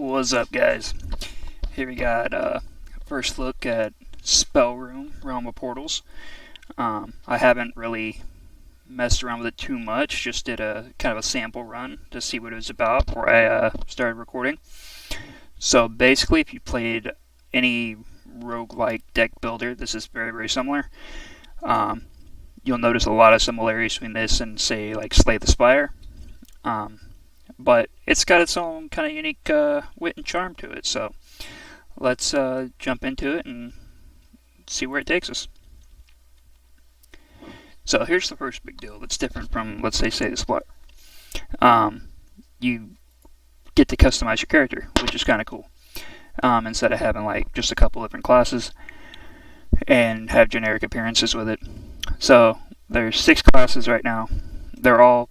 What's up, guys? Here we got first look at Spellrune Realm of Portals. I haven't really messed around with it too much, just did a kind of a sample run to see what it was about before I started recording. So basically, if you played any roguelike deck builder, this is very, very similar. You'll notice a lot of similarities between this and, say, like Slay the Spire. But it's got its own kind of unique wit and charm to it. So let's jump into it and see where it takes us. So here's the first big deal that's different from, let's say, Slay the Spire. You get to customize your character, which is kind of cool. Instead of having like just a couple different classes and have generic appearances with it. So there's 6 classes right now. They're all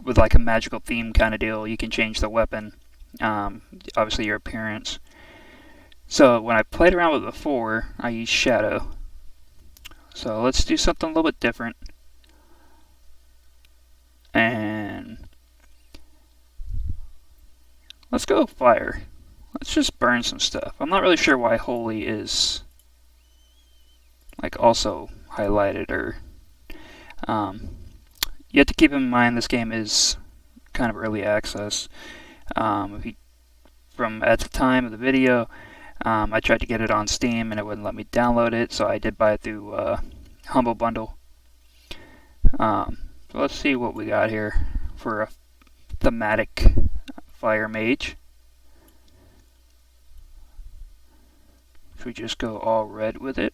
with like a magical theme kind of deal. You can change the weapon, obviously your appearance. So when I played around with it before, I used Shadow. So let's do something a little bit different. And let's go Fire. Let's just burn some stuff. I'm not really sure why Holy is like also highlighted or you have to keep in mind this game is kind of early access. From at the time of the video, I tried to get it on Steam and it wouldn't let me download it, so I did buy it through Humble Bundle. So let's see what we got here for a thematic fire mage. Should we just go all red with it?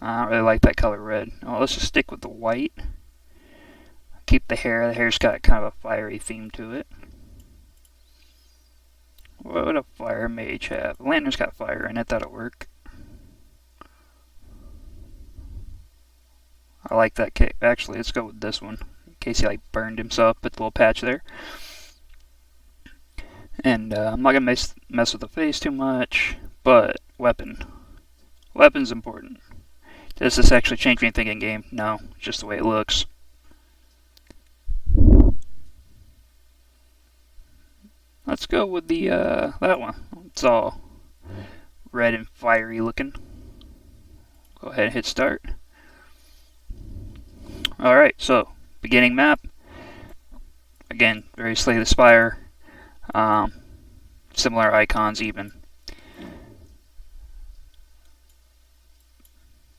I don't really like that color red. Oh, let's just stick with the white. Keep the hair. The hair's got kind of a fiery theme to it. What would a fire mage have? The lantern's got fire in it. That'll work. I like that cape. Actually, let's go with this one. In case he like burned himself. Put the little patch there. And I'm not going to mess with the face too much. But weapon. Weapon's important. Does this actually change anything in game? No, just the way it looks. Let's go with the that one. It's all red and fiery looking. Go ahead and hit start. Alright, so beginning map. Again, very Slay the Spire. Similar icons even.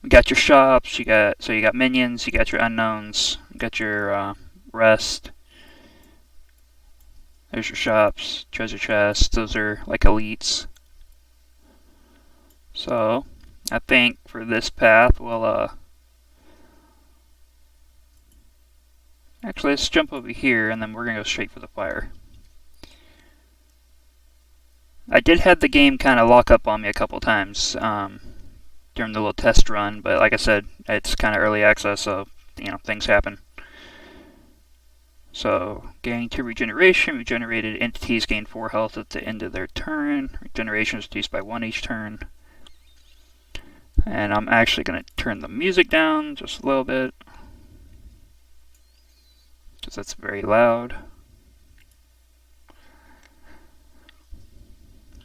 You got your shops, you got minions, you got your unknowns, you got your rest. There's your shops, treasure chests, those are like elites. So I think for this path we'll actually let's jump over here and then we're gonna go straight for the fire. I did have the game kinda lock up on me a couple times. During the little test run, but like I said, it's kind of early access, so things happen. So gain 2 regeneration. Regenerated entities gain 4 health at the end of their turn. Regeneration is reduced by 1 each turn. And I'm actually going to turn the music down just a little bit because that's very loud.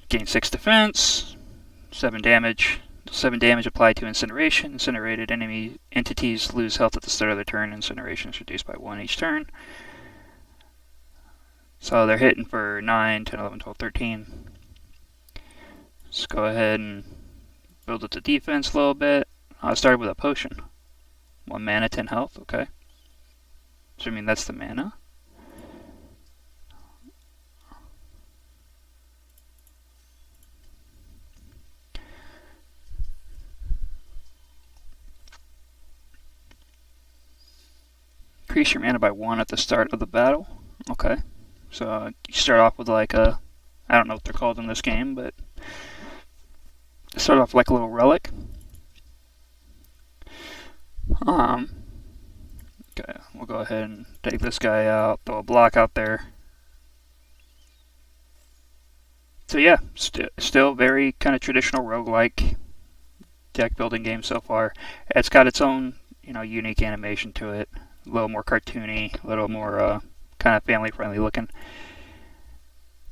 Gain 6 defense, 7 damage. 7 damage applied to incineration. Incinerated enemy entities lose health at the start of their turn. Incineration is reduced by 1 each turn. So they're hitting for 9, 10, 11, 12, 13. Let's go ahead and build up the defense a little bit. I started with a potion. 1 mana, 10 health, okay. So I mean that's the mana. Increase your mana by 1 at the start of the battle. Okay. So you start off with like a, I don't know what they're called in this game, but start off like a little relic. Okay, we'll go ahead and take this guy out, throw a block out there. So yeah, still very kind of traditional roguelike deck building game so far. It's got its own, unique animation to it. A little more cartoony, a little more kind of family friendly looking.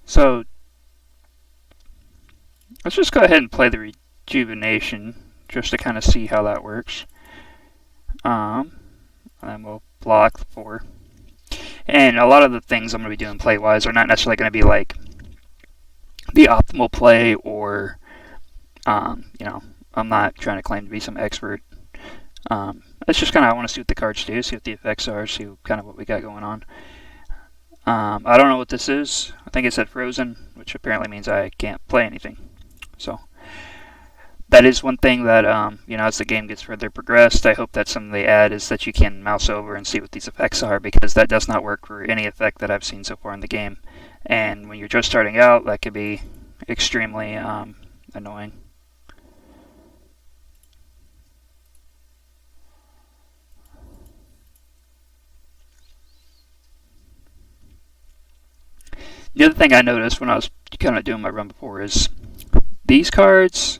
So let's just go ahead and play the rejuvenation just to kind of see how that works. And then we'll block the 4. And a lot of the things I'm going to be doing play-wise are not necessarily going to be like the optimal play, or I'm not trying to claim to be some expert. It's just kind of I want to see what the cards do, see what the effects are, see kind of what we got going on. I don't know what this is. I think it said frozen, which apparently means I can't play anything. So that is one thing that as the game gets further progressed, I hope that something they add is that you can mouse over and see what these effects are, because that does not work for any effect that I've seen so far in the game. And when you're just starting out, that could be extremely annoying. The other thing I noticed when I was kind of doing my run before is these cards,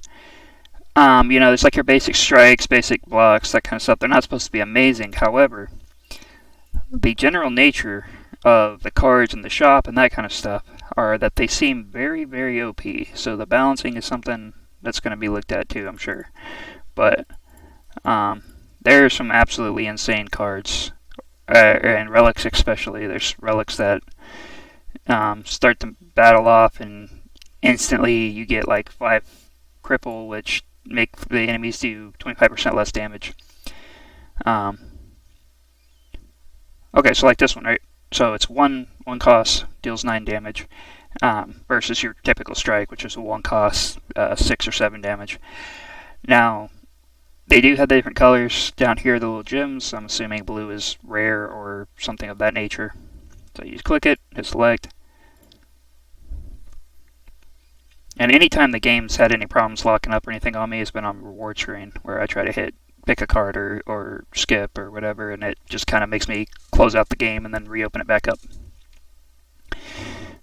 it's like your basic strikes, basic blocks, that kind of stuff. They're not supposed to be amazing. However, the general nature of the cards in the shop and that kind of stuff are that they seem very, very OP. So the balancing is something that's going to be looked at too, I'm sure. But there are some absolutely insane cards, and relics especially. There's relics that start the battle off and instantly you get like 5 cripple, which make the enemies do 25% less damage. Okay, so like this one, right? So it's one cost, deals 9 damage, versus your typical strike, which is a 1 cost, 6 or 7 damage. Now, they do have the different colors down here, the little gems. I'm assuming blue is rare or something of that nature. So you just click it, hit select. And anytime the game's had any problems locking up or anything on me, it's been on reward screen, where I try to pick a card or skip or whatever, and it just kind of makes me close out the game and then reopen it back up.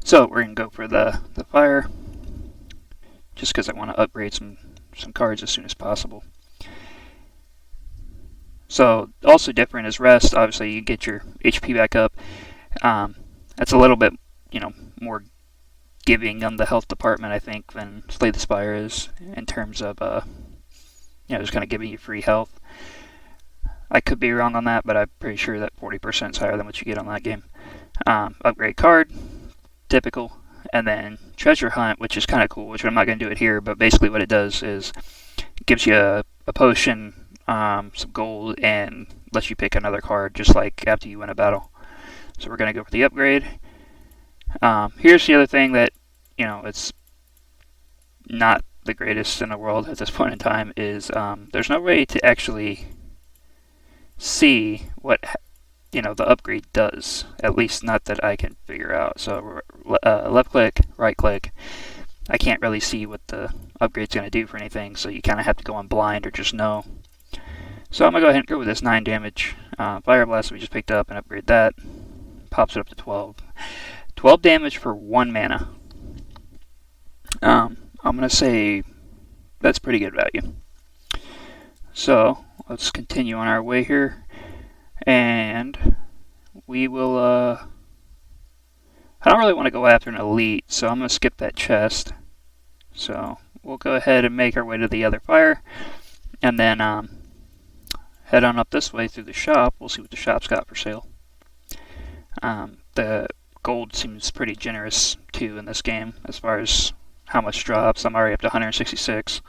So we're going to go for the fire, just because I want to upgrade some cards as soon as possible. So also different is rest. Obviously you get your HP back up. That's a little bit, more giving on the health department, I think, than Slay the Spire is, in terms of, just kind of giving you free health. I could be wrong on that, but I'm pretty sure that 40% is higher than what you get on that game. Upgrade card, typical, and then treasure hunt, which is kind of cool, which I'm not going to do it here, but basically what it does is it gives you a potion, some gold, and lets you pick another card just like after you win a battle. So we're going to go for the upgrade. Here's the other thing that, it's not the greatest in the world at this point in time, is there's no way to actually see what the upgrade does, at least not that I can figure out. So left click, right click, I can't really see what the upgrade's going to do for anything, so you kind of have to go on blind or just know. So I'm going to go ahead and go with this 9 damage Fire Blast we just picked up and upgrade that. Pops it up to 12. 12 damage for 1 mana. I'm going to say that's pretty good value. So let's continue on our way here. And we will, I don't really want to go after an elite, so I'm going to skip that chest. So we'll go ahead and make our way to the other fire. And then head on up this way through the shop. We'll see what the shop's got for sale. The gold seems pretty generous too in this game as far as how much drops. I'm already up to 166.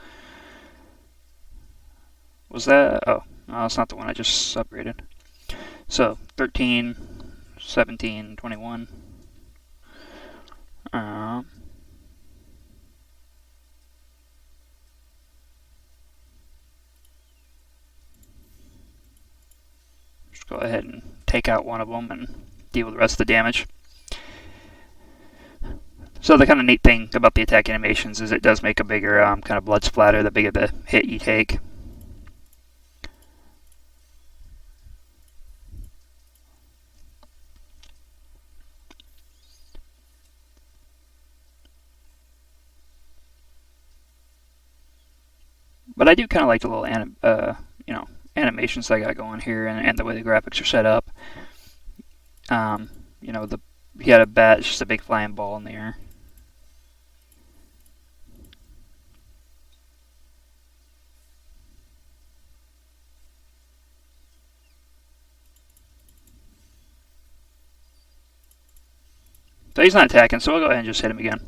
Was that? Oh, no, that's not the one I just upgraded. So 13, 17, 21. Just go ahead and take out one of them and deal with the rest of the damage. So the kind of neat thing about the attack animations is it does make a bigger kind of blood splatter the bigger the hit you take. But I do kind of like the little animations I got going here, and the way the graphics are set up. He had a bat, it's just a big flying ball in the air. So he's not attacking, so I'll go ahead and just hit him again.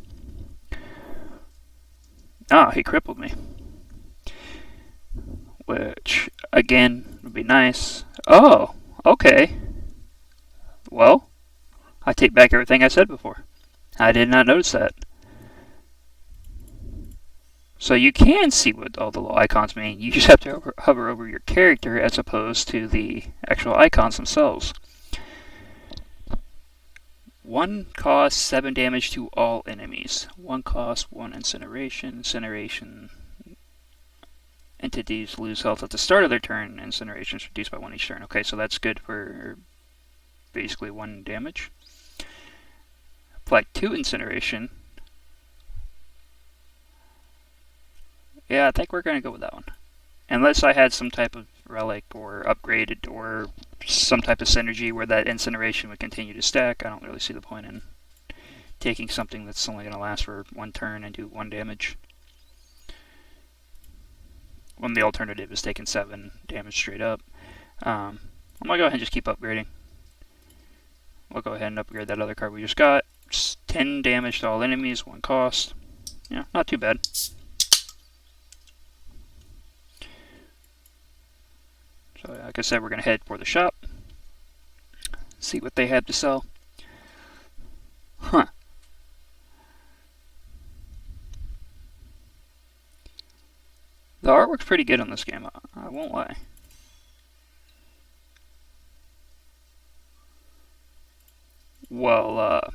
Ah, he crippled me. Which, again, would be nice. Oh, okay. Well, I take back everything I said before. I did not notice that. So you can see what all the little icons mean. You just have to hover over your character as opposed to the actual icons themselves. 1 cost 7 damage to all enemies. 1 cost 1 incineration. Incineration entities lose health at the start of their turn. Incineration is reduced by 1 each turn. Okay, so that's good for basically 1 damage. Apply 2 incineration. Yeah, I think we're going to go with that one. Unless I had some type of relic or upgraded or some type of synergy where that incineration would continue to stack, I don't really see the point in taking something that's only going to last for 1 turn and do 1 damage. When the alternative is taking 7 damage straight up. I'm going to go ahead and just keep upgrading. We'll go ahead and upgrade that other card we just got. Just 10 damage to all enemies, 1 cost. Yeah, not too bad. So, like I said, we're going to head for the shop. See what they have to sell. Huh. The artwork's pretty good on this game, I won't lie. Well,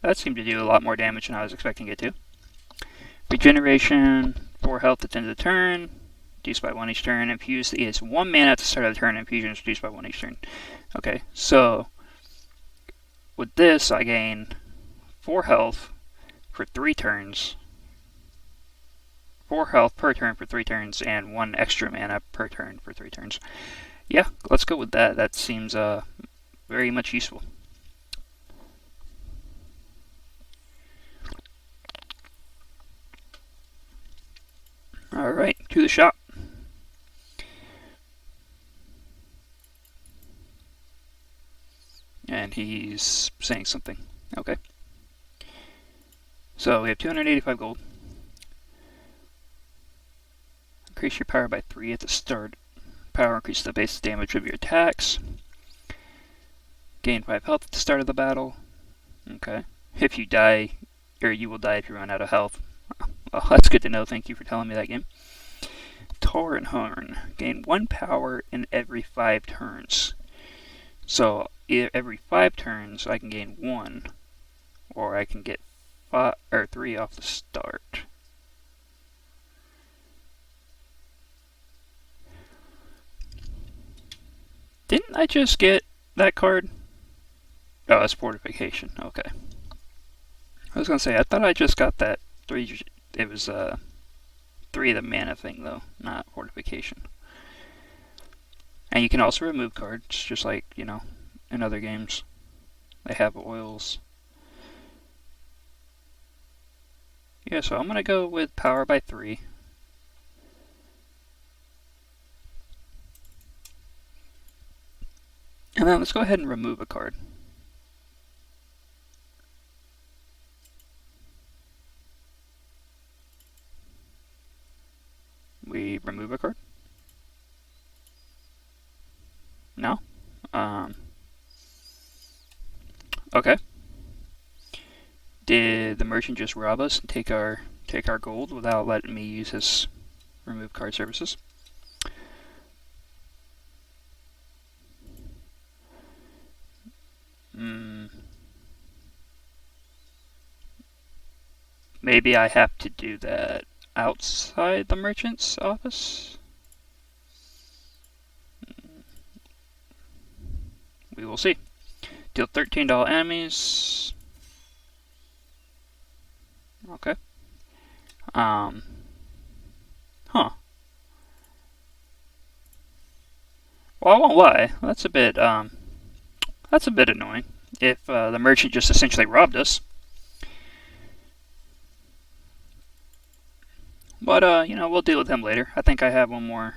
that seemed to do a lot more damage than I was expecting it to. Regeneration, 4 health at the end of the turn, reduced by 1 each turn. Infused is 1 mana at the start of the turn. Infusion is reduced by 1 each turn. Okay, so with this, I gain 4 health for 3 turns. 4 health per turn for 3 turns, and 1 extra mana per turn for 3 turns. Yeah, let's go with that. That seems very much useful. Alright, to the shop. And he's saying something. Okay. So we have 285 gold. Increase your power by 3 at the start. Power increases the base damage of your attacks. Gain 5 health at the start of the battle. Okay. If you die, or you will die if you run out of health. Well, that's good to know. Thank you for telling me that game. Torrent Horn. Gain 1 power in every 5 turns. So every 5 turns I can gain 1, or I can get 5 or 3 off the start. Didn't I just get that card? Oh, it's fortification. Okay. I was gonna say I thought I just got that 3. It was 3 of the mana thing though, not fortification. And you can also remove cards, just like, you know, in other games. They have oils. Yeah, so I'm going to go with power by 3. And then let's go ahead and remove a card. We remove a card? No? Okay. Did the merchant just rob us and take our gold without letting me use his remove card services? Maybe I have to do that outside the merchant's office? We will see. Deal 13 to all enemies. Okay. Huh. Well, I won't lie. That's a bit annoying. If the merchant just essentially robbed us. But, you know, we'll deal with him later. I think I have one more.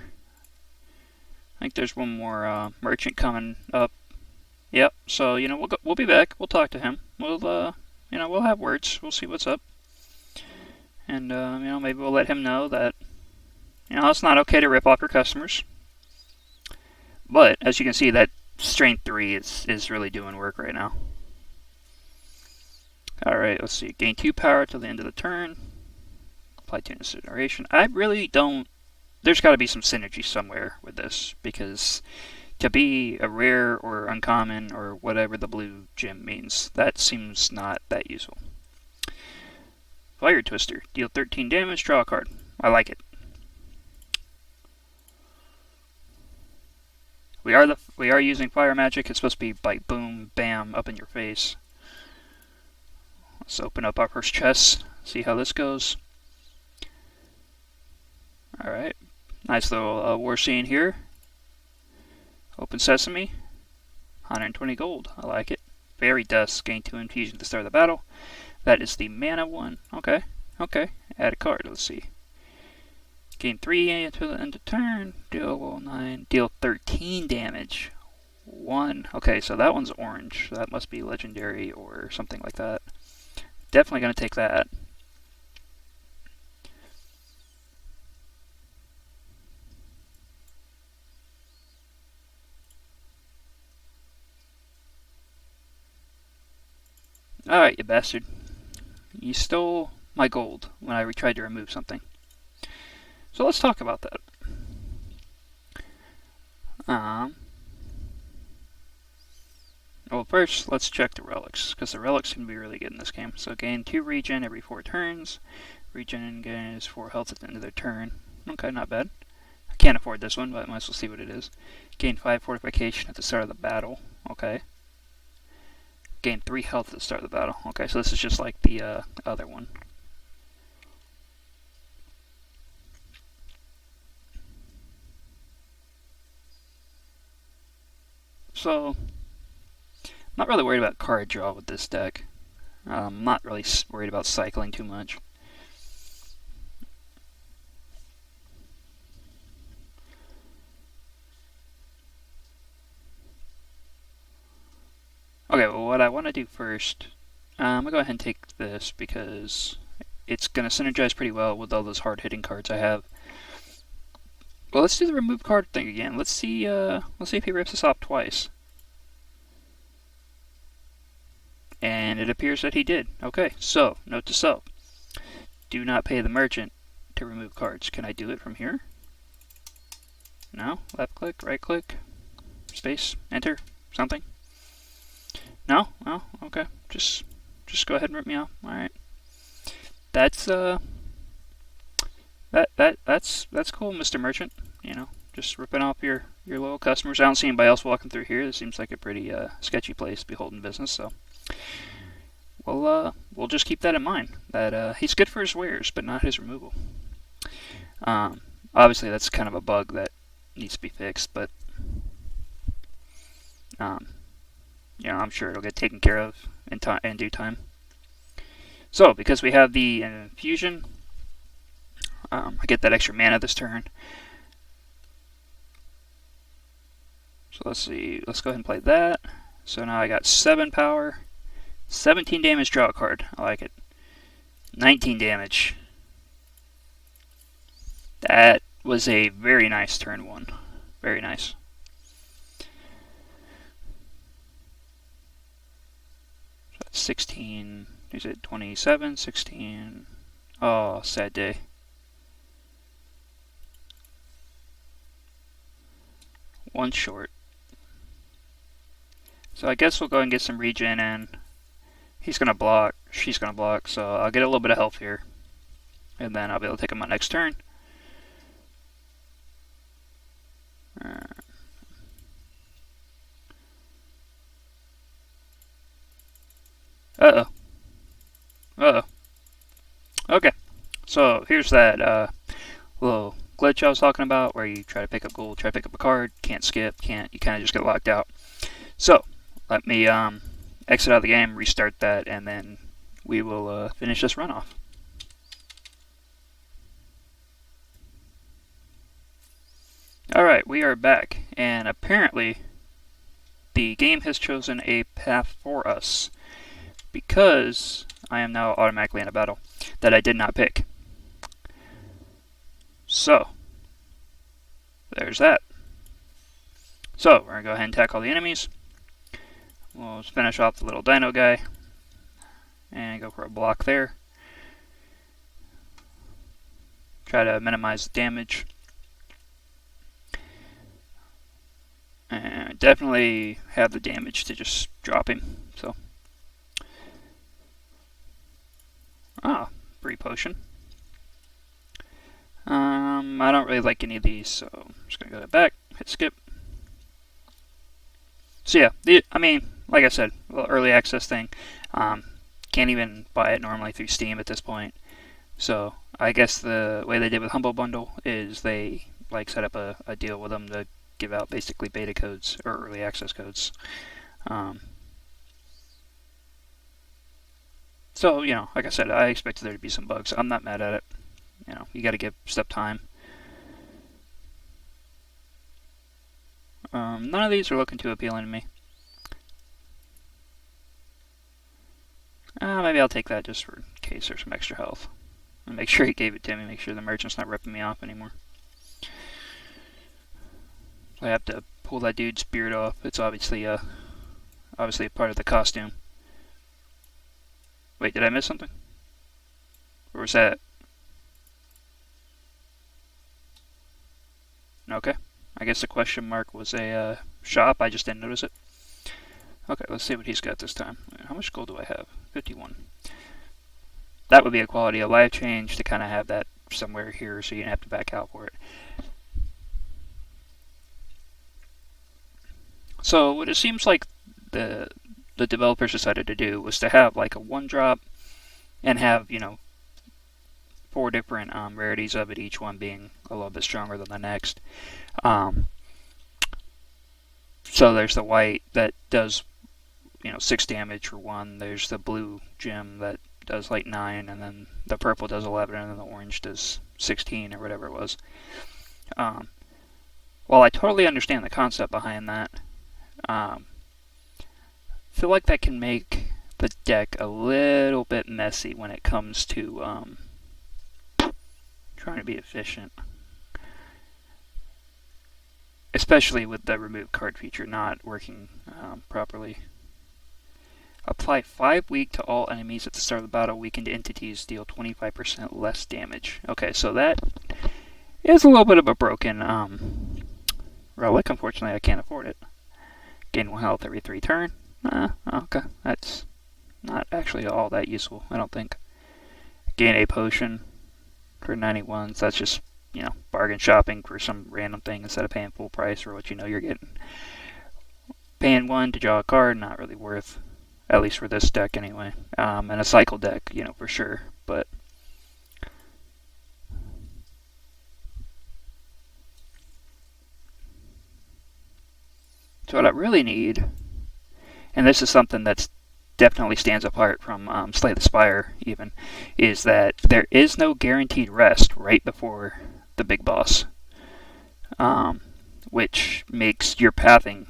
I think there's one more merchant coming up Yep. So we'll be back. We'll talk to him. We'll have words. We'll see what's up, and maybe we'll let him know that it's not okay to rip off your customers. But as you can see, that strength 3 is really doing work right now. All right. Let's see. Gain 2 power till the end of the turn. Apply to incineration. I really don't. There's got to be some synergy somewhere with this because to be a rare or uncommon or whatever the blue gem means, that seems not that useful. Fire Twister. Deal 13 damage, draw a card. I like it. We are using fire magic. It's supposed to be like boom, bam, up in your face. Let's open up our first chest. See how this goes. All right, nice little war scene here. Open sesame. 120 gold. I like it. Fairy Dust. Gain 2 infusion at the start of the battle. That is the mana one. Okay. Add a card. Let's see. Gain 3 until the end of turn. Deal 9. Deal 13 damage. 1. Okay, so that one's orange. So that must be legendary or something like that. Definitely going to take that. Alright, you bastard. You stole my gold when I tried to remove something. So let's talk about that. Well, first, let's check the relics, because the relics can be really good in this game. So gain 2 regen every 4 turns. Regen gains 4 health at the end of their turn. Okay, not bad. I can't afford this one, but I might as well see what it is. Gain 5 fortification at the start of the battle. Okay. Gain 3 health at the start of the battle. Okay, so this is just like the other one. So, I'm not really worried about card draw with this deck. I'm not really worried about cycling too much. Okay, well, what I want to do first, I'm going to go ahead and take this because it's going to synergize pretty well with all those hard-hitting cards I have. Well, let's do the remove card thing again. Let's see if he rips us off twice. And it appears that he did. Okay, so, note to self. Do not pay the merchant to remove cards. Can I do it from here? No? Left click, right click, space, enter, something? No? Oh, okay. Just go ahead and rip me off. Alright. That's that's cool, Mr. Merchant. Just ripping off your little customers. I don't see anybody else walking through here. This seems like a pretty sketchy place to be holding business, so we'll just keep that in mind. That he's good for his wares, but not his removal. Obviously, that's kind of a bug that needs to be fixed, but I'm sure it'll get taken care of in due time. So, because we have the infusion, I get that extra mana this turn. So let's see. Let's go ahead and play that. So now I got 7 power, 17 damage, draw a card. I like it. 19 damage. That was a very nice turn 1. Very nice. So that's 16. Is it 27? 16. Oh, sad day. One short. So I guess we'll go and get some regen in. He's going to block. She's going to block. So I'll get a little bit of health here. And then I'll be able to take him on next turn. Uh-oh. Uh-oh. Okay. So here's that little glitch I was talking about where you try to pick up gold, try to pick up a card, can't skip, you kind of just get locked out. So let me exit out of the game, restart that, and then we will finish this runoff. Alright, we are back, and apparently the game has chosen a path for us because I am now automatically in a battle that I did not pick. So, there's that. So, we're going to go ahead and attack all the enemies. We'll finish off the little dino guy and go for a block there. Try to minimize the damage. And definitely have the damage to just drop him. So, free potion. I don't really like any of these, so I'm just gonna go back, hit skip. So yeah, I mean, like I said, well, early access thing. Can't even buy it normally through Steam at this point. So I guess the way they did with Humble Bundle is they like set up a deal with them to give out basically beta codes or early access codes. So, you know, like I said, I expected there to be some bugs. I'm not mad at it. You know, you got to give stuff time. None of these are looking too appealing to me. Maybe I'll take that just for in case there's some extra health. And make sure he gave it to me, make sure the merchant's not ripping me off anymore. I have to pull that dude's beard off. It's obviously a part of the costume. Wait, did I miss something? Or was that? Okay. I guess the question mark was a shop. I just didn't notice it. Okay, let's see what he's got this time. How much gold do I have? 51. That would be a quality of life change to kind of have that somewhere here so you don't have to back out for it. So what it seems like the developers decided to do was to have like a one drop and have, you know, 4 different rarities of it, each one being a little bit stronger than the next. So there's the white that does, you know, 6 damage for 1. There's the blue gem that does like 9, and then the purple does 11, and then the orange does 16 or whatever it was. While I totally understand the concept behind that, I feel like that can make the deck a little bit messy when it comes to trying to be efficient. Especially with the remove card feature not working properly. Apply 5 weak to all enemies at the start of the battle. Weakened entities deal 25% less damage. Okay, so that is a little bit of a broken relic. Unfortunately, I can't afford it. Gain 1 health every 3 turn. Okay, that's not actually all that useful, I don't think. Gain a potion for 91, so that's just, you know, bargain shopping for some random thing instead of paying full price for what you know you're getting. Paying 1 to draw a card, not really worth, at least for this deck anyway. And a cycle deck, you know, for sure, but so what I really need, and this is something that's definitely stands apart from Slay the Spire even, is that there is no guaranteed rest right before the big boss, which makes your pathing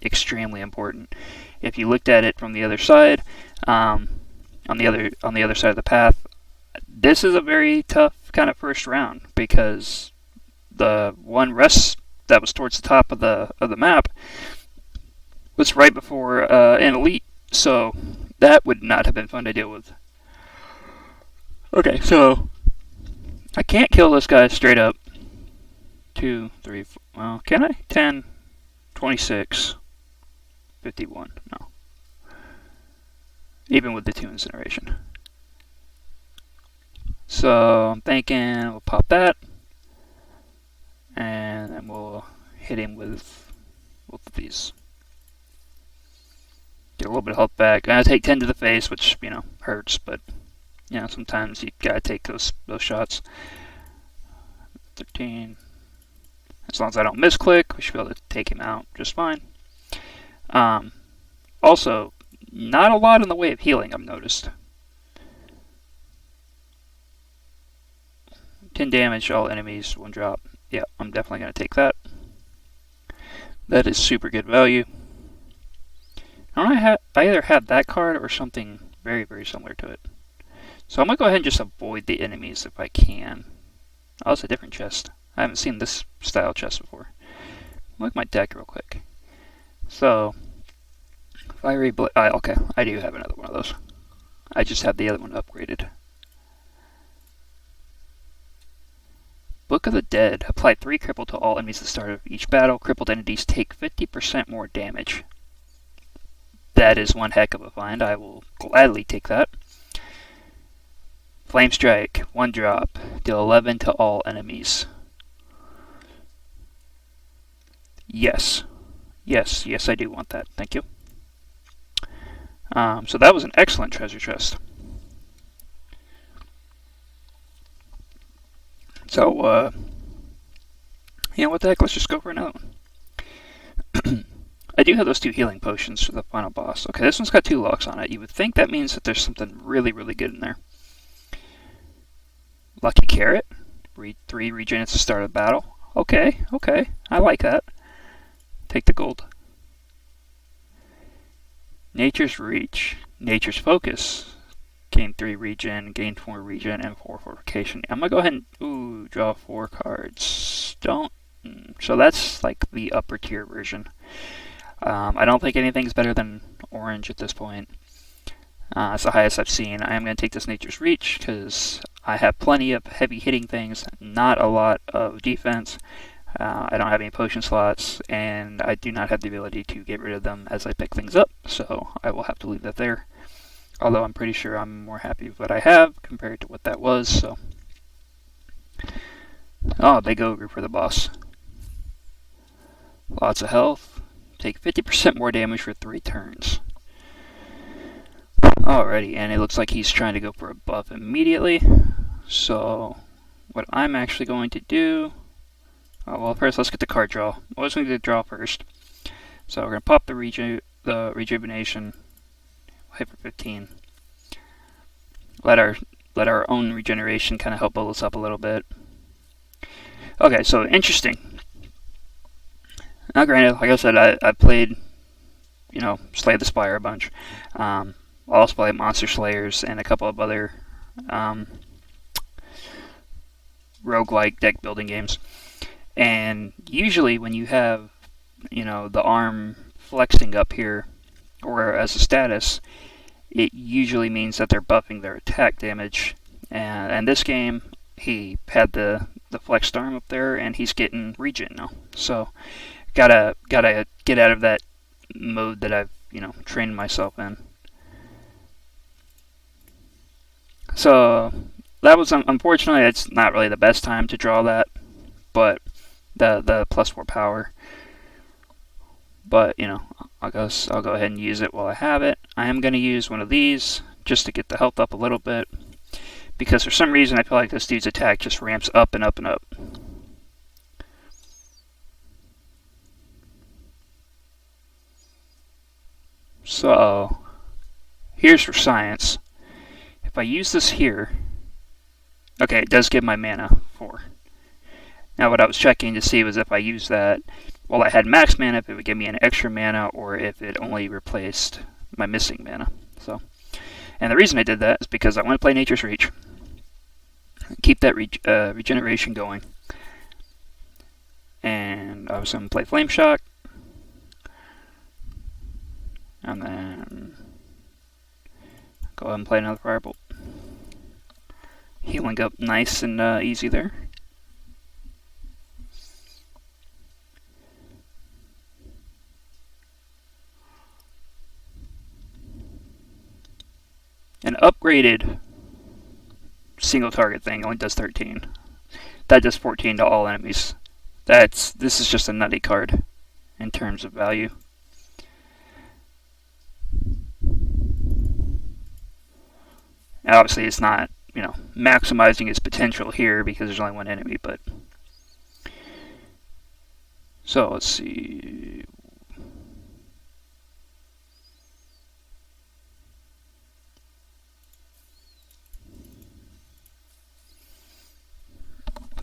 extremely important. If you looked at it from the other side, on the other side of the path, this is a very tough kind of first round because the one rest that was towards the top of the map was right before an elite, so that would not have been fun to deal with. Okay, so I can't kill this guy straight up. 2, 3, 4, well, can I? 10, 26, 51, no. Even with the 2 incineration. So I'm thinking we'll pop that, and then we'll hit him with both of these. Get a little bit of health back. I take 10 to the face, which, you know, hurts, but, you know, sometimes you gotta take those shots. 13. As long as I don't misclick, we should be able to take him out just fine. Also, not a lot in the way of healing, I've noticed. 10 damage, all enemies, 1 drop. Yeah, I'm definitely going to take that. That is super good value. I either have that card or something very, very similar to it. So I'm going to go ahead and just avoid the enemies if I can. Oh, it's a different chest. I haven't seen this style chest before. Look at my deck real quick. So, if I okay, I do have another one of those. I just have the other one upgraded. Book of the Dead. Apply 3 cripple to all enemies at the start of each battle. Crippled entities take 50% more damage. That is one heck of a find. I will gladly take that. Flame Strike. 1 drop. Deal 11 to all enemies. Yes. Yes, yes, I do want that. Thank you. So that was an excellent treasure chest. So, you know what the heck, let's just go for another one. I do have those 2 healing potions for the final boss. Okay, this one's got 2 locks on it. You would think that means that there's something really, really good in there. Lucky Carrot. 3 regen at the start of the battle. Okay, okay, I like that. Take the gold. Nature's Reach. Nature's Focus. Gain 3 regen, gain 4 regen, and 4 fortification. I'm going to go ahead and draw 4 cards. So that's like the upper tier version. I don't think anything's better than orange at this point. It's the highest I've seen. I am going to take this Nature's Reach because I have plenty of heavy hitting things, not a lot of defense. I don't have any potion slots, and I do not have the ability to get rid of them as I pick things up, so I will have to leave that there. Although I'm pretty sure I'm more happy with what I have compared to what that was, so. Oh, big ogre for the boss. Lots of health. Take 50% more damage for 3 turns. Alrighty, and it looks like he's trying to go for a buff immediately. So, what I'm actually going to do... Oh, well, first let's get the card draw. I was going to draw first. So we're going to pop the rejuvenation. Hit for 15. Let our own regeneration kind of help build us up a little bit. Okay, so interesting. Now, granted, like I said, I played, Slay the Spire a bunch. I also played Monster Slayers and a couple of other roguelike deck building games. And usually when you have, the arm flexing up here, or as a status, it usually means that they're buffing their attack damage. And in this game, he had the flexed arm up there, and he's getting regen now. So, gotta get out of that mode that I've, trained myself in. So, that was, unfortunately, it's not really the best time to draw that, but the +4 power. But, I'll go ahead and use it while I have it. I am going to use one of these just to get the health up a little bit, because for some reason I feel like this dude's attack just ramps up and up and up. So, here's for science. If I use this here, okay, it does give my mana 4. Now what I was checking to see was if I used that while I had max mana, if it would give me an extra mana, or if it only replaced my missing mana. So, and the reason I did that is because I want to play Nature's Reach, keep that regeneration going, and I was going to play Flame Shock, and then go ahead and play another Firebolt. Healing up nice and easy there. An upgraded single target thing only does 13. That does 14 to all enemies. This is just a nutty card in terms of value. And obviously it's not, maximizing its potential here because there's only one enemy, but... So, let's see...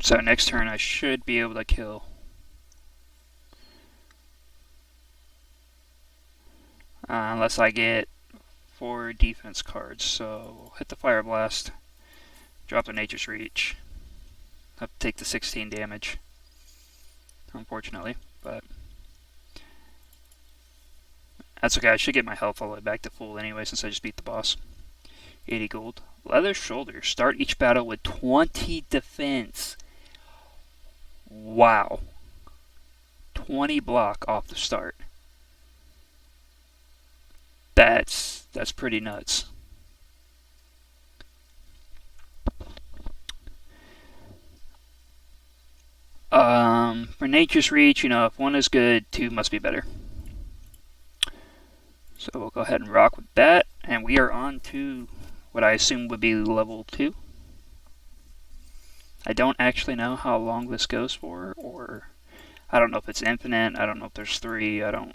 So next turn I should be able to kill. unless I get 4 defense cards. So we'll hit the Fire Blast, drop the Nature's Reach, have to take the 16 damage, unfortunately, but that's okay. I should get my health all the way back to full anyway since I just beat the boss. 80 gold. Leather Shoulder. Start each battle with 20 defense. Wow. 20 block off the start. That's pretty nuts. For Nature's Reach, if one is good, 2 must be better. So we'll go ahead and rock with that, and we are on to what I assume would be level 2. I don't actually know how long this goes for, or I don't know if it's infinite, I don't know if there's 3, I'm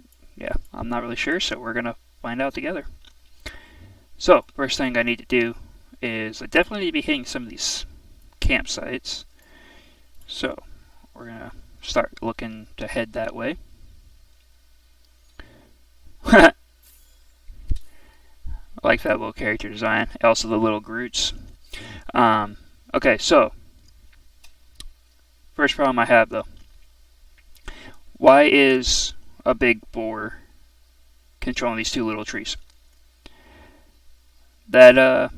not really sure, so we're going to find out together. So, first thing I need to do is I definitely need to be hitting some of these campsites. So, we're going to start looking to head that way. I like that little character design. Also the little Groots. Okay, so first problem I have though. Why is a big boar controlling these 2 little trees? That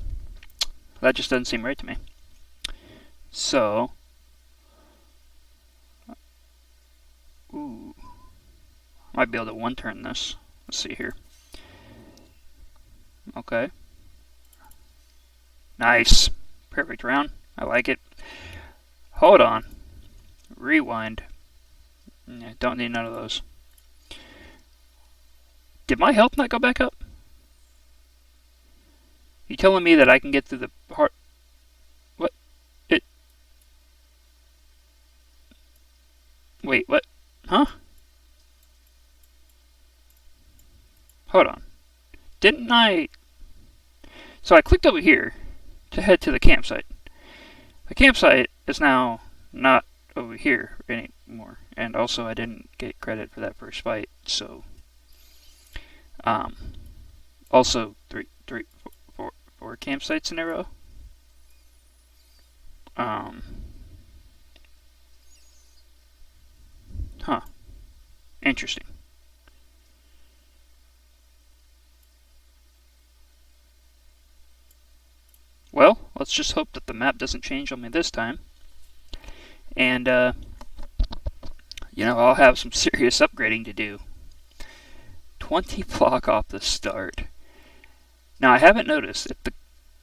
just doesn't seem right to me. So, might be able to one-turn this. Let's see here. Okay. Nice. Perfect round. I like it. Hold on. Rewind. Don't need none of those. Did my health not go back up? You telling me that I can get through the heart? What? Wait, what? Huh? Hold on. Didn't I... So I clicked over here to head to the campsite. The campsite is now not over here anymore. And also I didn't get credit for that first fight, so... Also, four campsites in a row. Huh. Interesting. Well, let's just hope that the map doesn't change on me this time. And, I'll have some serious upgrading to do. 20 block off the start. Now, I haven't noticed.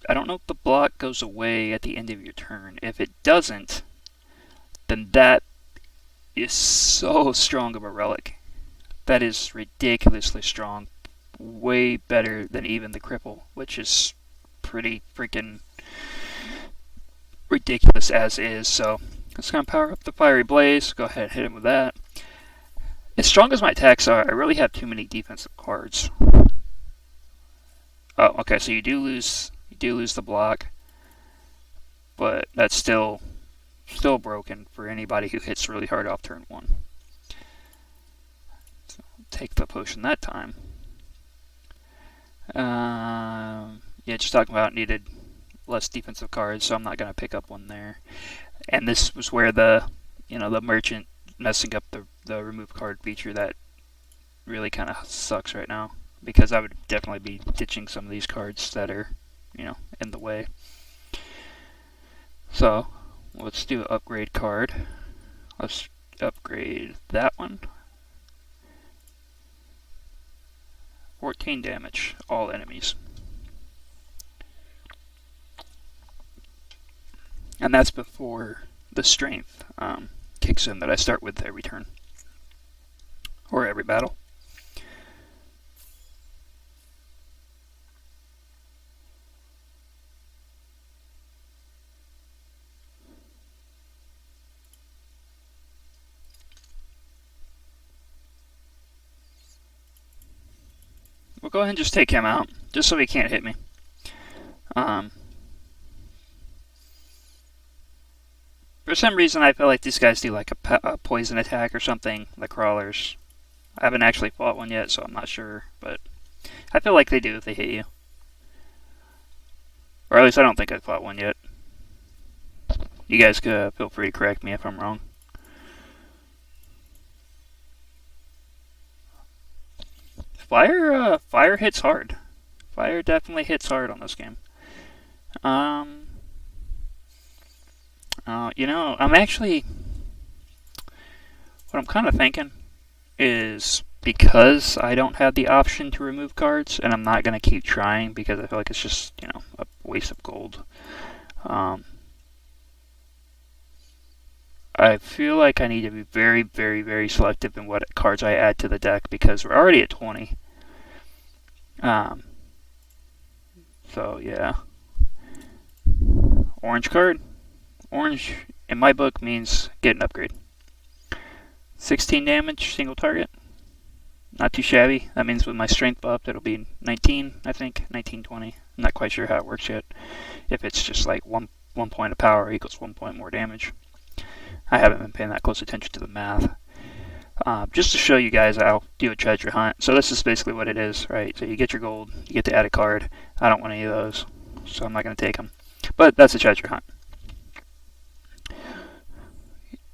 I don't know if the block goes away at the end of your turn. If it doesn't, then that is so strong of a relic. That is ridiculously strong. Way better than even the cripple, which is pretty freaking ridiculous as is. So let's kind of power up the Fiery Blaze. Go ahead and hit him with that. As strong as my attacks are, I really have too many defensive cards. Oh, okay, so you do lose the block, but that's still broken for anybody who hits really hard off turn 1. So take the potion that time. Yeah, just talking about needed less defensive cards, so I'm not going to pick up one there. And this was where the merchant messing up the remove card feature that really kind of sucks right now, because I would definitely be ditching some of these cards that are, in the way. So let's do an upgrade card. Let's upgrade that one. 14 damage, all enemies. And that's before the strength kicks in that I start with every turn. Or every battle. We'll go ahead and just take him out, just so he can't hit me. For some reason, I feel like these guys do like a poison attack or something, the crawlers. I haven't actually fought one yet, so I'm not sure, but I feel like they do if they hit you. Or at least I don't think I've fought one yet. You guys could feel free to correct me if I'm wrong. Fire hits hard. Fire definitely hits hard on this game. I'm actually, what I'm kind of thinking is because I don't have the option to remove cards, and I'm not going to keep trying because I feel like it's just, a waste of gold. I feel like I need to be very, very, very selective in what cards I add to the deck because we're already at 20. So, yeah. Orange card. Orange, in my book, means get an upgrade. 16 damage, single target. Not too shabby. That means with my strength buff, it'll be 19, I think. 19, 20. I'm not quite sure how it works yet. If it's just like one point of power equals 1 point more damage. I haven't been paying that close attention to the math. Just to show you guys, I'll do a treasure hunt. So this is basically what it is, right? So you get your gold, you get to add a card. I don't want any of those, so I'm not going to take them. But that's a treasure hunt.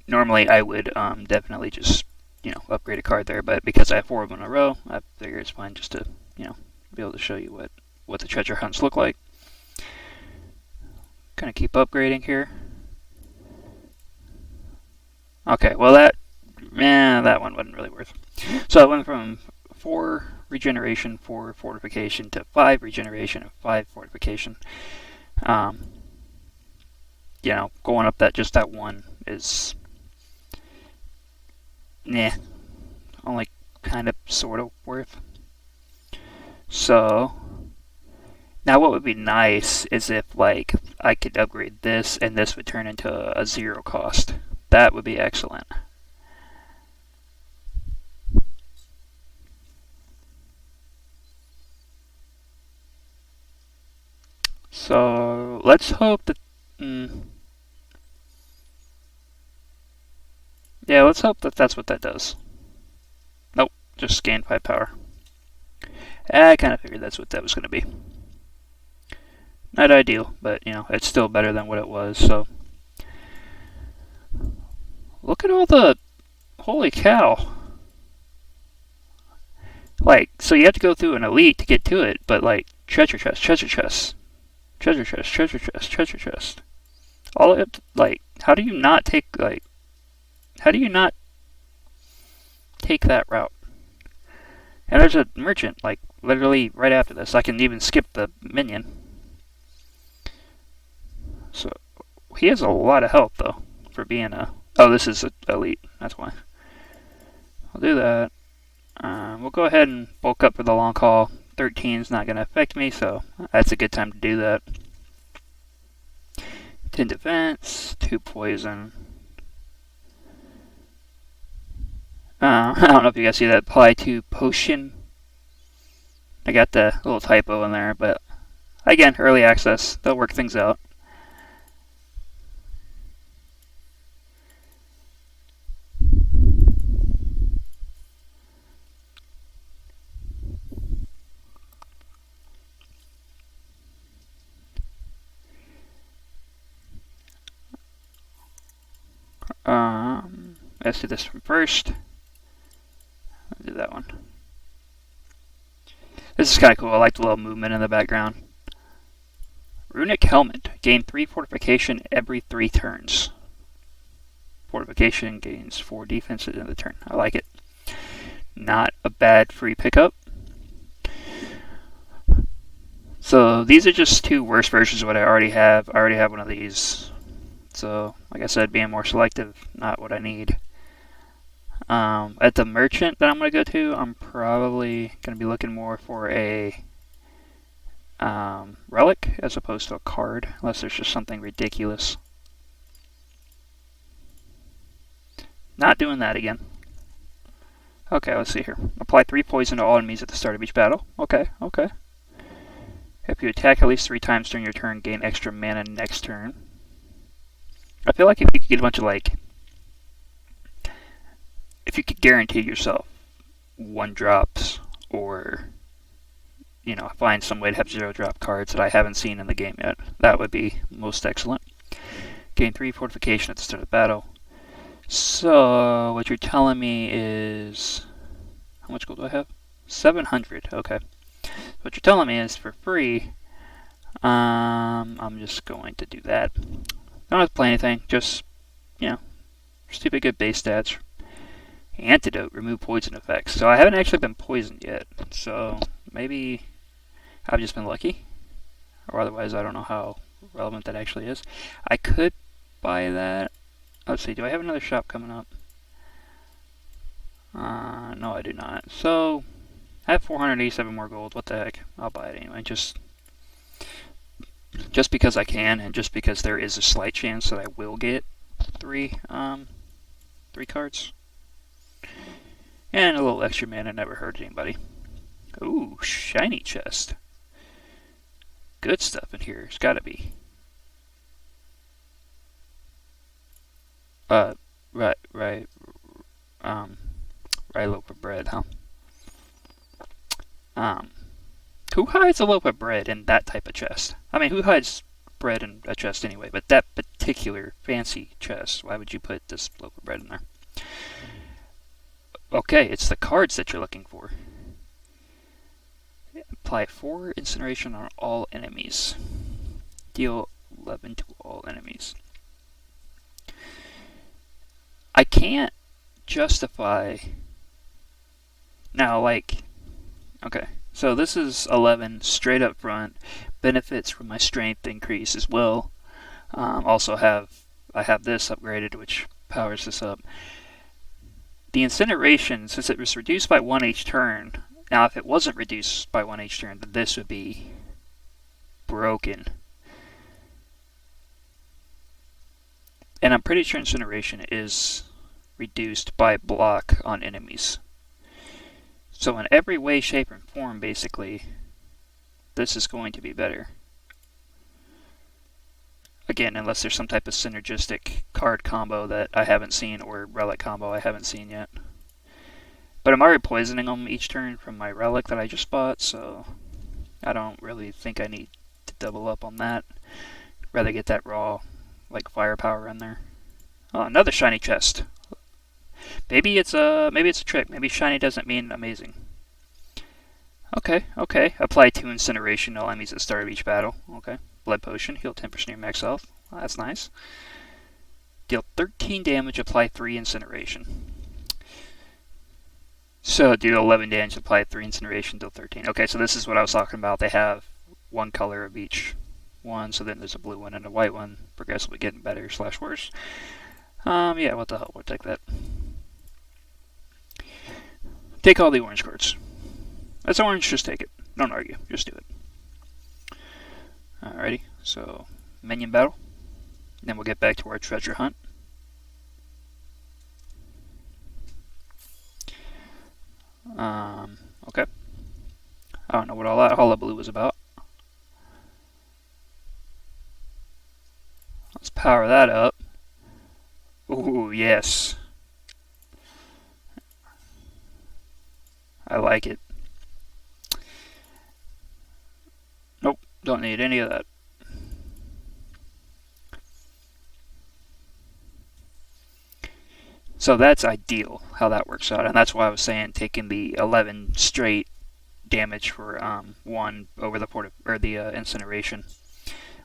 Normally I would definitely just, upgrade a card there, but because I have 4 of them in a row, I figure it's fine just to, be able to show you what the treasure hunts look like. Kind of keep upgrading here. Okay, well that one wasn't really worth. So I went from 4 regeneration, 4 fortification to 5 regeneration and 5 fortification. Going up just that one is, only kind of sort of worth. So now what would be nice is if I could upgrade this and this would turn into a 0 cost. That would be excellent. So let's hope that. Yeah, let's hope that that's what that does. Nope, just gain 5 power. I kind of figured that's what that was going to be. Not ideal, but it's still better than what it was. So look at all the, holy cow. So you have to go through an elite to get to it, but treasure chest, treasure chest, treasure chest, treasure chest, treasure chest. All it, how do you not take, how do you not take that route? And there's a merchant, literally right after this. I can even skip the minion. So, he has a lot of health, though, for being a... Oh, this is elite. That's why. I'll do that. We'll go ahead and bulk up for the long haul. 13 is not going to affect me, so that's a good time to do that. 10 defense, 2 poison. I don't know if you guys see that. Apply to potion. I got the little typo in there, but again, early access. They'll work things out. Let's do this one first. I'll do that one. This is kind of cool. I like the little movement in the background. Runic Helmet. Gain 3 fortification every 3 turns. Fortification gains 4 defense at the end of the turn. I like it. Not a bad free pickup. So these are just 2 worse versions of what I already have. I already have one of these. So, like I said, being more selective, not what I need. At the merchant that I'm going to go to, I'm probably going to be looking more for a relic as opposed to a card, unless there's just something ridiculous. Not doing that again. Okay, let's see here. Apply 3 poison to all enemies at the start of each battle. Okay. If you attack at least 3 times during your turn, gain extra mana next turn. I feel like if you could get a bunch of if you could guarantee yourself 1 drops or find some way to have 0-drop cards that I haven't seen in the game yet. That would be most excellent. Gain 3 fortification at the start of battle. So, what you're telling me is... How much gold do I have? 700, okay. What you're telling me is for free, I'm just going to do that. Don't have to play anything, just, stupid good base stats. Antidote, remove poison effects. So I haven't actually been poisoned yet, so maybe I've just been lucky. Or otherwise, I don't know how relevant that actually is. I could buy that. Let's see, do I have another shop coming up? No, I do not. So, I have 487 more gold. What the heck? I'll buy it anyway. Just because I can, and just because there is a slight chance that I will get three cards. And a little extra mana never hurt anybody. Ooh, shiny chest. Good stuff in here. It's gotta be. Right loaf of bread, huh? Who hides a loaf of bread in that type of chest? I mean, who hides bread in a chest anyway? But that particular fancy chest, why would you put this loaf of bread in there? Okay, it's the cards that you're looking for. Apply 4 incineration on all enemies. Deal 11 to all enemies. I can't justify... Now, okay, so this is 11 straight up front. Benefits from my strength increase as well. Also I have this upgraded, which powers this up. The incineration, since it was reduced by 1 each turn, now if it wasn't reduced by 1 each turn, then this would be broken. And I'm pretty sure incineration is reduced by block on enemies. So in every way, shape, and form, basically, this is going to be better. Again, unless there's some type of synergistic card combo that I haven't seen, or relic combo I haven't seen yet. But I'm already poisoning them each turn from my relic that I just bought, so I don't really think I need to double up on that. Rather get that raw, firepower in there. Oh, another shiny chest. Maybe it's a trick. Maybe shiny doesn't mean amazing. Okay. Apply 2 incineration to all enemies at the start of each battle. Okay. Blood potion, heal 10% of your max health. Oh, that's nice. Deal 13 damage, apply 3 incineration. So deal 11 damage, apply 3 incineration, deal 13. Okay, so this is what I was talking about. They have one color of each one, so then there's a blue one and a white one, progressively getting better / worse. Yeah, what the hell, we'll take that. Take all the orange cards. That's orange, just take it. Don't argue, just do it. Alrighty, so minion battle. Then we'll get back to our treasure hunt. Okay. I don't know what all that hullabaloo was about. Let's power that up. Ooh, yes. I like it. Nope, don't need any of that. So that's ideal, how that works out. And that's why I was saying taking the 11 straight damage for 1 over the incineration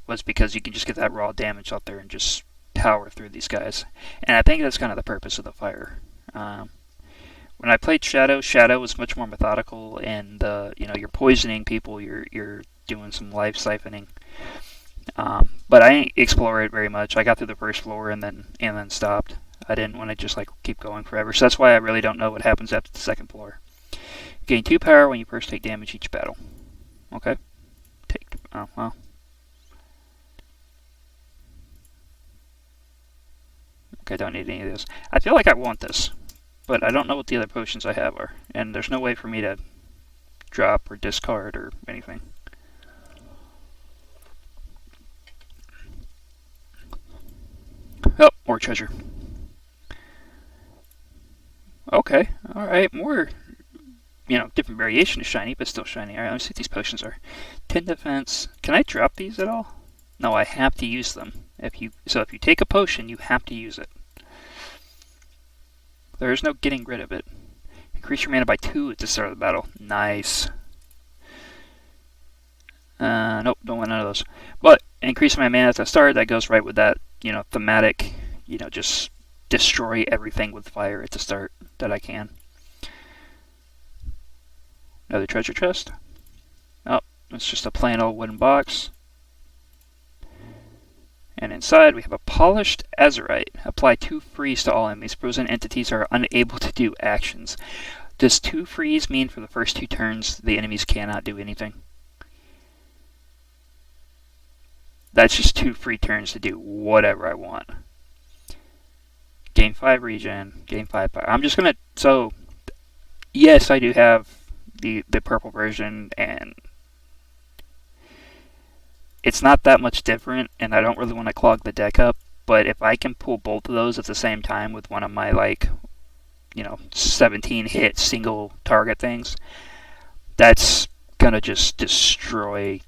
was because you can just get that raw damage out there and just power through these guys. And I think that's kind of the purpose of the fire. When I played Shadow was much more methodical, and you're poisoning people, you're doing some life siphoning. But I ain't explore it very much. I got through the first floor and then stopped. I didn't want to just keep going forever, so that's why I really don't know what happens after the second floor. Gain 2 power when you first take damage each battle. Okay. Oh well. Okay, don't need any of this. I feel like I want this, but I don't know what the other potions I have are, and there's no way for me to drop or discard or anything. Oh, more treasure. Okay, alright, more different variation of shiny, but still shiny. Alright, let me see what these potions are. 10 defense. Can I drop these at all? No, I have to use them. So if you take a potion, you have to use it. There is no getting rid of it. Increase your mana by 2 at the start of the battle. Nice. Nope, don't want none of those. But increase my mana at the start, that goes right with that, thematic, just destroy everything with fire at the start that I can. Another treasure chest. Oh, it's just a plain old wooden box. And inside we have a polished azurite. Apply 2 freeze to all enemies. Frozen entities are unable to do actions. Does 2 freeze mean for the first 2 turns the enemies cannot do anything? That's just 2 free turns to do whatever I want. Gain 5 regen, gain 5 power. I'm just gonna, so, yes, I do have the purple version, and it's not that much different, and I don't really want to clog the deck up, but if I can pull both of those at the same time with one of my, 17 hit single target things, that's gonna just destroy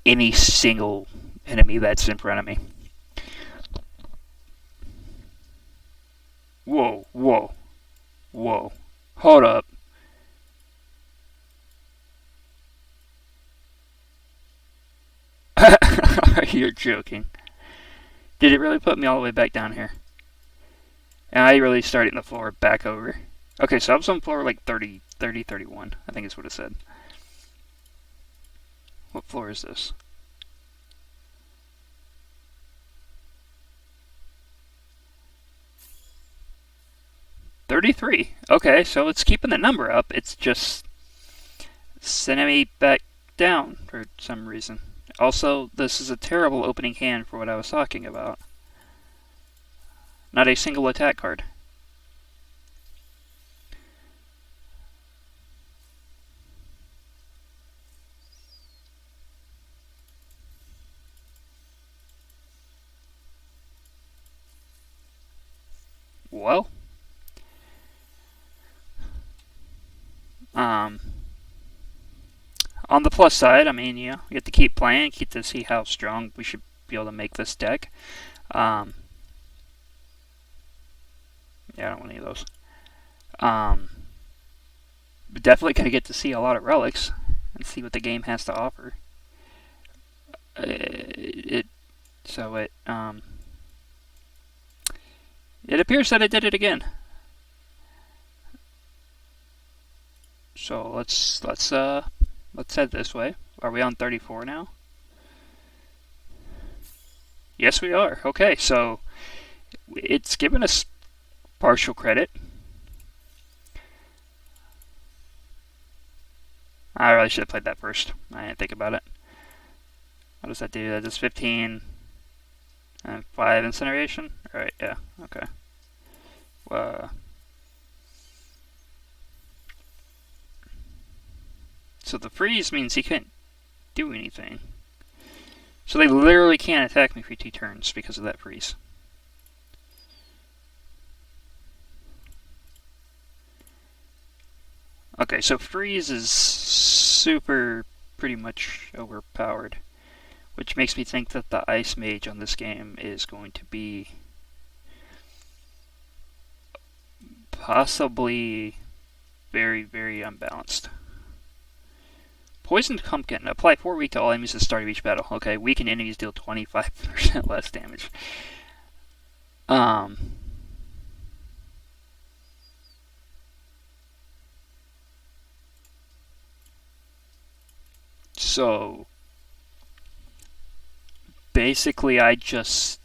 any single enemy that's in front of me. Whoa, whoa, whoa. Hold up. You're joking. Did it really put me all the way back down here? And I really started in the floor back over. Okay, so I was on floor like 30, 31. I think is what it said. What floor is this? $33. Okay, so it's keeping the number up. It's just sending me back down for some reason. Also, this is a terrible opening hand for what I was talking about. Not a single attack card. Well, on the plus side, I mean, you get to keep playing, keep to see how strong we should be able to make this deck. Yeah, I don't want any of those. But definitely going to get to see a lot of relics and see what the game has to offer. It appears that it did it again. So let's head this way. Are we on 34 now? Yes, we are. Okay, so it's given us partial credit. I really should have played that first. I didn't think about it. What does that do? That does 15 and 5 incineration? Alright, yeah, okay. So the freeze means he can't do anything. So they literally can't attack me for 2 turns because of that freeze. Okay, so freeze is super pretty much overpowered, which makes me think that the ice mage on this game is going to be possibly very, very unbalanced. Poisoned Pumpkin. Apply 4 weak to all enemies at the start of each battle. Okay, weakened enemies deal 25% less damage. So basically I just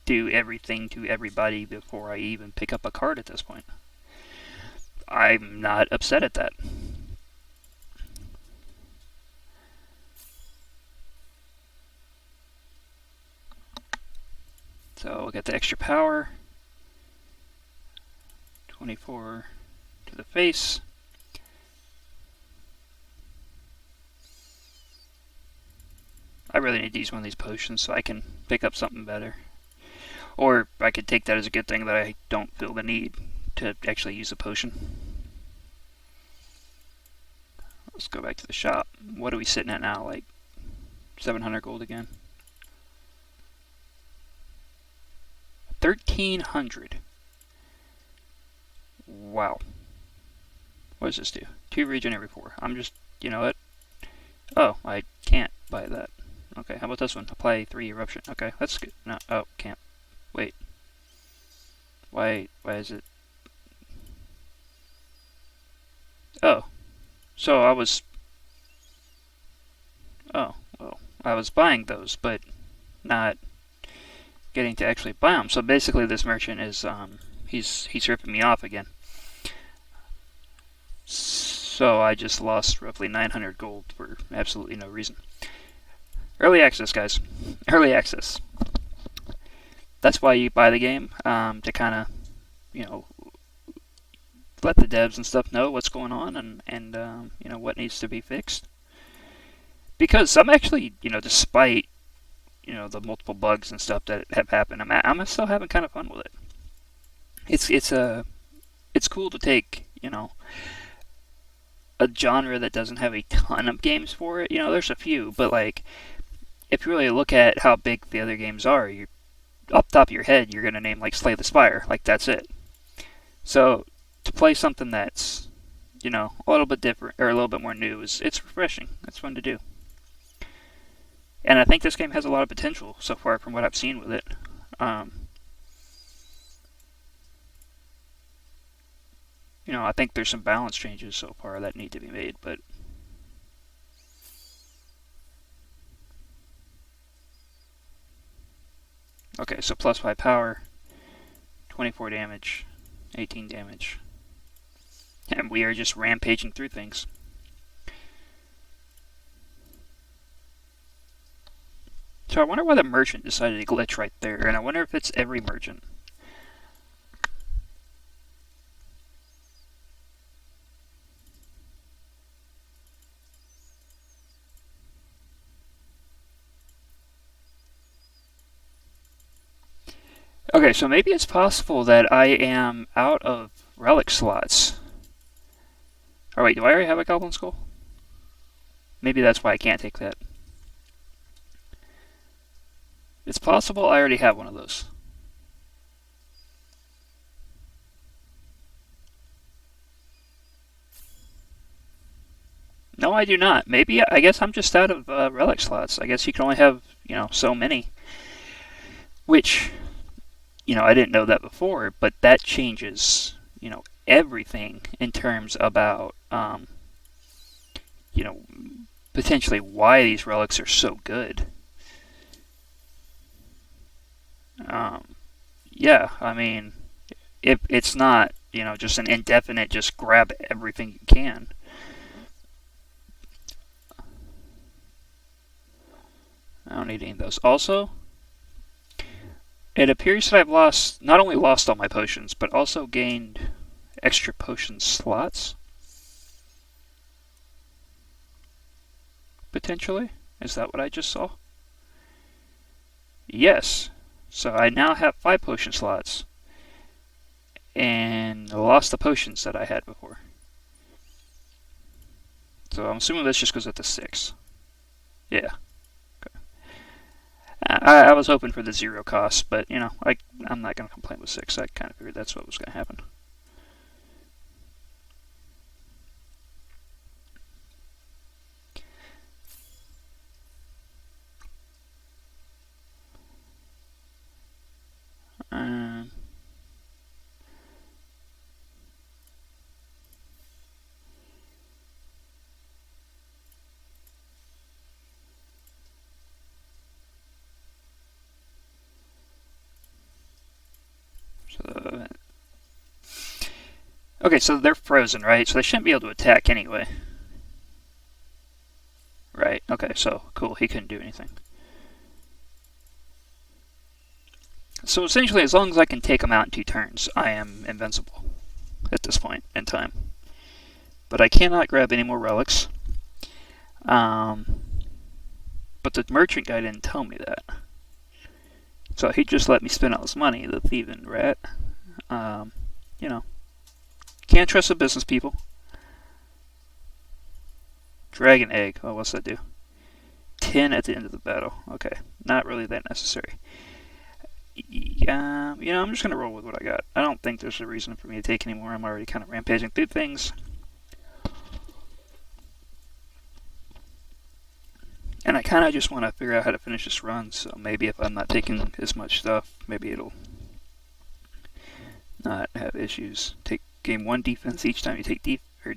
do everything to everybody before I even pick up a card at this point. I'm not upset at that. So we'll get the extra power. 24 to the face. I really need to use one of these potions so I can pick up something better. Or I could take that as a good thing that I don't feel the need to actually use a potion. let's go back to the shop. What are we sitting at now? Like 700 gold again. 1,300. Wow. What does this do? 2 regen every 4. I'm just, you know what? Oh, I can't buy that. Okay, how about this one? Apply 3 eruption. Okay, that's good. No, oh, can't. Wait. Why is it? Oh. So I was... Oh, well, I was buying those, but not getting to actually buy them. So basically this merchant is, he's ripping me off again. So I just lost roughly 900 gold for absolutely no reason. Early access, guys. Early access. That's why you buy the game, to kind of, you know, let the devs and stuff know what's going on and you know, what needs to be fixed. Because I'm actually, you know, despite, you know, the multiple bugs and stuff that have happened, I'm still having kind of fun with it. It's cool to take, you know, a genre that doesn't have a ton of games for it. You know, there's a few, but like, if you really look at how big the other games are, you off the top of your head, you're gonna name like Slay the Spire, like that's it. So to play something that's, you know, a little bit different or a little bit more new it's refreshing. It's fun to do. And I think this game has a lot of potential so far from what I've seen with it. You know, I think there's some balance changes so far that need to be made, but okay, so plus 5 power, 24 damage, 18 damage. And we are just rampaging through things. So I wonder why the merchant decided to glitch right there, and I wonder if it's every merchant. Okay, so maybe it's possible that I am out of relic slots. Oh wait, do I already have a goblin skull? Maybe that's why I can't take that. It's possible I already have one of those. No, I do not. Maybe, I guess I'm just out of relic slots. I guess you can only have, you know, so many. Which, you know, I didn't know that before, but that changes, you know, everything in terms about, you know, potentially why these relics are so good. Yeah, I mean, if it's not, you know, just an indefinite, just grab everything you can. I don't need any of those. Also, it appears that I've lost, not only lost all my potions, but also gained extra potion slots. Potentially? Is that what I just saw? Yes. So I now have 5 potion slots. And lost the potions that I had before. So I'm assuming this just goes up to 6. Yeah. Okay. I was hoping for the 0 cost, but, you know, I'm not going to complain with 6. I kind of figured that's what was going to happen. Okay, so they're frozen, right? So they shouldn't be able to attack anyway. Right, okay, so cool, he couldn't do anything. So essentially, as long as I can take them out in 2 turns, I am invincible at this point in time. But I cannot grab any more relics. But the merchant guy didn't tell me that. So he just let me spend all his money, the thieving rat. You know, can't trust the business people. Dragon egg. Oh, what's that do? 10 at the end of the battle. Okay, not really that necessary. Yeah, I'm just gonna roll with what I got. I don't think there's a reason for me to take anymore. I'm already kind of rampaging through things. And I kind of just want to figure out how to finish this run, so maybe if I'm not taking as much stuff, maybe it'll not have issues. Take game 1 defense each time you take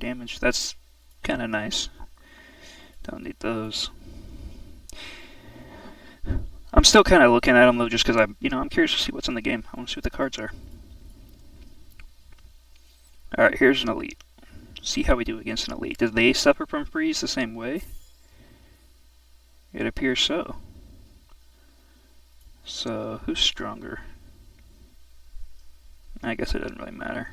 damage. That's kind of nice. Don't need those. I'm still kind of looking at them though, just because I'm curious to see what's in the game. I want to see what the cards are. All right, here's an elite. See how we do against an elite. Does they suffer from freeze the same way? It appears so. So who's stronger? I guess it doesn't really matter.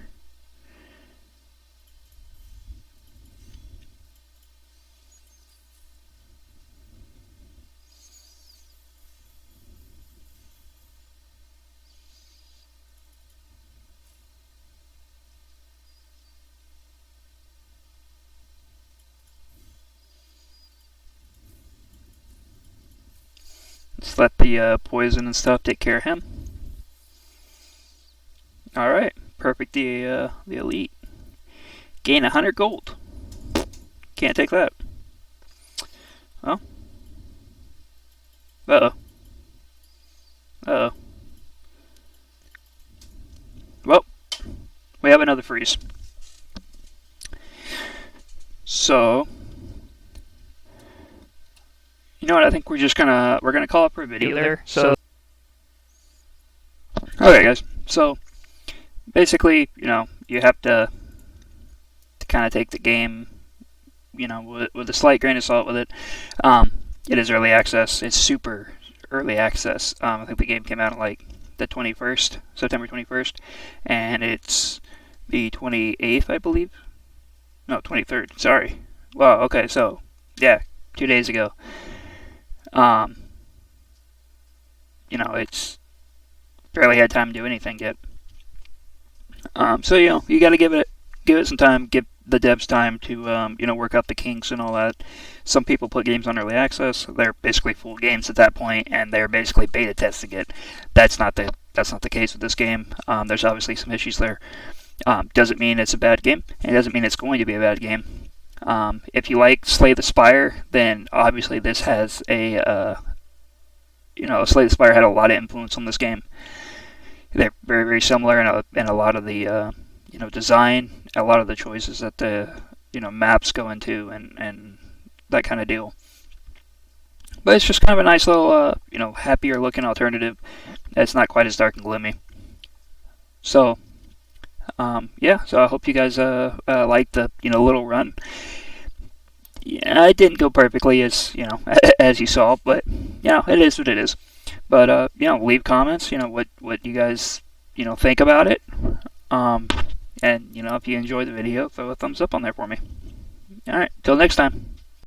Let's let the poison and stuff take care of him. Alright, perfect the elite. Gain 100 gold. Can't take that. Oh. Uh-oh. Uh-oh. Well, we have another freeze. So, you know what? I think we're gonna call it for a video there. So, okay, guys. So, basically, you have to kind of take the game, with a slight grain of salt with it. It is early access. It's super early access. I think the game came out on like the 21st, September 21st, and it's the 28th, I believe. No, 23rd. Sorry. Well, okay, so yeah, 2 days ago. It's barely had time to do anything yet. So you got to give it some time. Give the devs time to work out the kinks and all that. Some people put games on early access. They're basically full games at that point, and they're basically beta testing it. That's not the case with this game. There's obviously some issues there. Doesn't mean it's a bad game. It doesn't mean it's going to be a bad game. If you like Slay the Spire, then obviously this has a Slay the Spire had a lot of influence on this game. They're very, very similar in a lot of the design, a lot of the choices that the maps go into, and that kind of deal. But it's just kind of a nice little happier looking alternative. It's not quite as dark and gloomy. So yeah, so I hope you guys liked the little run. Yeah, it didn't go perfectly as as you saw, but it is what it is. But leave comments. What you guys think about it. And if you enjoyed the video, throw a thumbs up on there for me. All right, till next time.